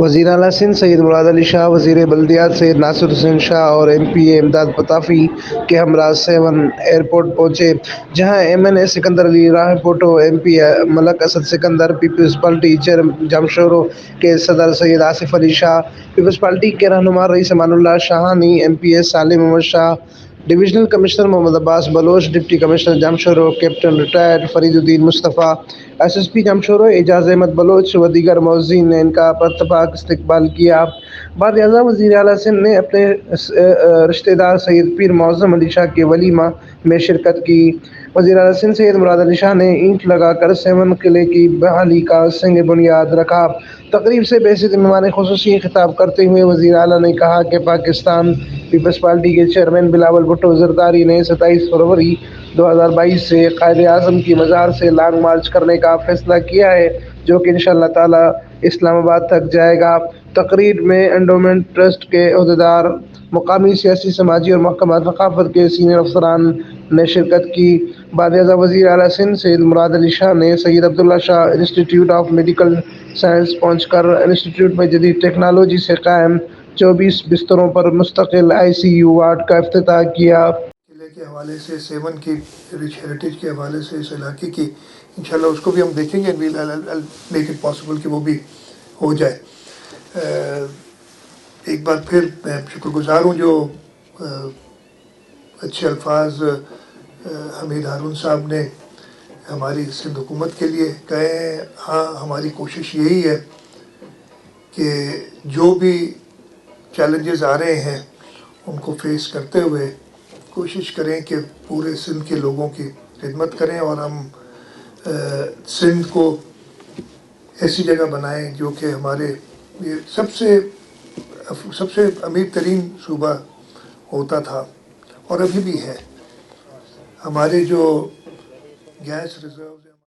وزیر اعلیٰ سندھ سید مراد علی شاہ، وزیر بلدیات سید ناصر حسین شاہ اور ایم پی اے امداد پتافی کے ہمراہ 7 ایئرپورٹ پہنچے، جہاں M N A Sikandar Ali Rahpoto, M P Malik Asad Sikandar, Peoples Party Jamshoro کے صدر سید آصف علی شاہ، پیپلز پارٹی کے رہنما Rais Amanullah Shahani, M P A Salim Ahmed Shah, divisional commissioner Muhammad Abbas Baloch, deputy commissioner Jamshoro captain retired Fariduddin Mustafa, S S P Jamshoro Ejaz Ahmed Baloch و دیگر معززین نے ان کا پراتفاق استقبال کیا۔ بعد ازاں وزیر اعلیٰ سندھ نے اپنے رشتہ دار سید پیر معظم علی شاہ کے ولیمہ میں شرکت کی۔ وزیر اعلیٰ سندھ سید مراد علی شاہ نے اینٹ لگا کر 7 قلعے کی بحالی کا سنگ بنیاد رکھا۔ تقریب سے بحیثیت مہمان خصوصی خطاب کرتے ہوئے وزیر اعلیٰ نے کہا کہ پاکستان پیپلز پارٹی کے چیئرمین بلاول بھٹو زرداری نے 27 فروری 2022 سے قائد اعظم کی مزار سے لانگ مارچ کرنے کا فیصلہ کیا ہے، جو کہ انشاءاللہ تعالی اسلام آباد تک جائے گا۔ تقریب میں انڈومنٹ ٹرسٹ کے عہدیدار، مقامی سیاسی، سماجی اور محکمہ ثقافت کے سینئر افسران نے شرکت کی۔ بعد ازاں وزیر اعلیٰ سندھ سید مراد علی شاہ نے سید عبداللہ شاہ انسٹی ٹیوٹ آف میڈیکل سائنس پہنچ کر انسٹی ٹیوٹ میں جدید ٹیکنالوجی سے قائم 24 بستروں پر مستقل آئی سی یو وارڈ کا افتتاح کیا۔ قلعے کے حوالے سے 7 کی رچ ہیریٹیج کے حوالے سے اس علاقے کی انشاءاللہ اس کو بھی ہم دیکھیں گے، میک اٹ پاسبل کہ وہ بھی ہو جائے۔ ایک بار پھر میں شکر گزار ہوں جو اچھے الفاظ حمید ہارون صاحب نے ہماری سندھ حکومت کے لیے کہے ہیں۔ ہاں، ہماری کوشش یہی ہے کہ جو بھی چیلنجز آ رہے ہیں ان کو فیس کرتے ہوئے کوشش کریں کہ پورے سندھ کے لوگوں کی خدمت کریں، اور ہم سندھ کو ایسی جگہ بنائیں جو کہ ہمارے یہ سب سے امیر ترین صوبہ ہوتا تھا اور ابھی بھی ہے۔ ہمارے جو گیس ریزروز ہیں